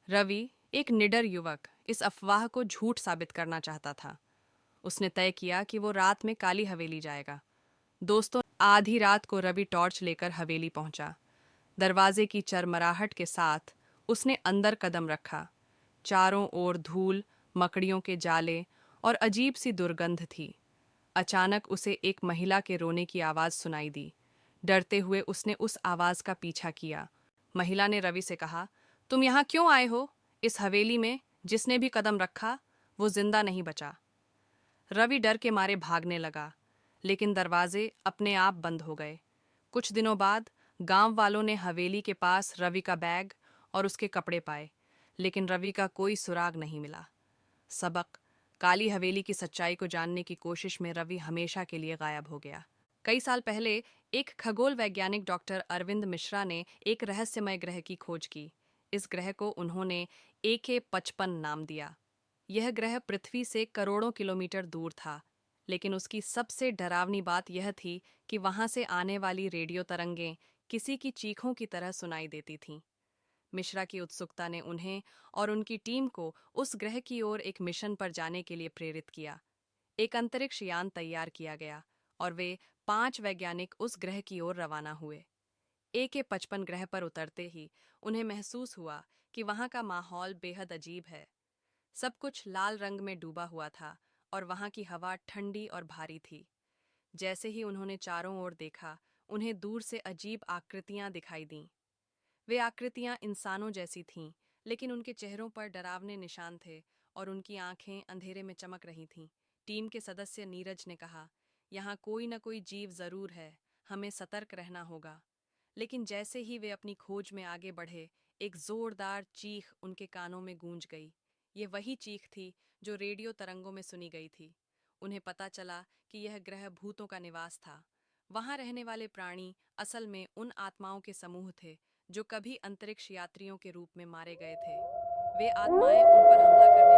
रवि, एक निडर युवक, इस अफवाह को झूठ साबित करना चाहता था। उसने तय किया कि वो रात में काली हवेली जाएगा। दोस्तों, आधी रात को रवि टॉर्च लेकर हवेली पहुंचा। दरवाजे की चरमराहट के साथ उसने अंदर कदम रखा। चारों ओर धूल, मकड़ियों के जाले और अजीब सी दुर्गंध थी। अचानक उसे एक महिला के रोने की आवाज सुनाई दी। डरते हुए उसने उस आवाज का पीछा किया। महिला ने रवि से कहा, तुम यहाँ क्यों आए हो? इस हवेली में जिसने भी कदम रखा वो जिंदा नहीं बचा। रवि डर के मारे भागने लगा, लेकिन दरवाजे अपने आप बंद हो गए। कुछ दिनों बाद गांव वालों ने हवेली के पास रवि का बैग और उसके कपड़े पाए, लेकिन रवि का कोई सुराग नहीं मिला। सबक: काली हवेली की सच्चाई को जानने की कोशिश में रवि हमेशा के लिए गायब हो गया। कई साल पहले एक खगोल वैज्ञानिक डॉक्टर अरविंद मिश्रा ने एक रहस्यमय ग्रह की खोज की। इस ग्रह को उन्होंने AK-55 नाम दिया। यह ग्रह पृथ्वी से करोड़ों किलोमीटर दूर था, लेकिन उसकी सबसे डरावनी बात यह थी कि वहां से आने वाली रेडियो तरंगें किसी की चीखों की तरह सुनाई देती थीं। मिश्रा की उत्सुकता ने उन्हें और उनकी टीम को उस ग्रह की ओर एक मिशन पर जाने के लिए प्रेरित किया। एक अंतरिक्ष यान तैयार किया गया और वे 5 वैज्ञानिक उस ग्रह की ओर रवाना हुए। AK-55 ग्रह पर उतरते ही उन्हें महसूस हुआ कि वहां का माहौल बेहद अजीब है। सब कुछ लाल रंग में डूबा हुआ था और वहां की हवा ठंडी और भारी थी। जैसे ही उन्होंने चारों ओर देखा, उन्हें दूर से अजीब आकृतियां दिखाई दीं। वे आकृतियां इंसानों जैसी थीं, लेकिन उनके चेहरों पर डरावने निशान थे और उनकी आंखें अंधेरे में चमक रही थीं। टीम के सदस्य नीरज ने कहा, यहाँ कोई न कोई जीव जरूर है, हमें सतर्क रहना होगा। लेकिन जैसे ही वे अपनी खोज में आगे बढ़े, एक जोरदार चीख उनके कानों में गूंज गई। ये वही चीख थी जो रेडियो तरंगों में सुनी गई थी। उन्हें पता चला कि यह ग्रह भूतों का निवास था। वहां रहने वाले प्राणी असल में उन आत्माओं के समूह थे जो कभी अंतरिक्ष यात्रियों के रूप में मारे गए थे। वे आत्माएं उन पर हमला करने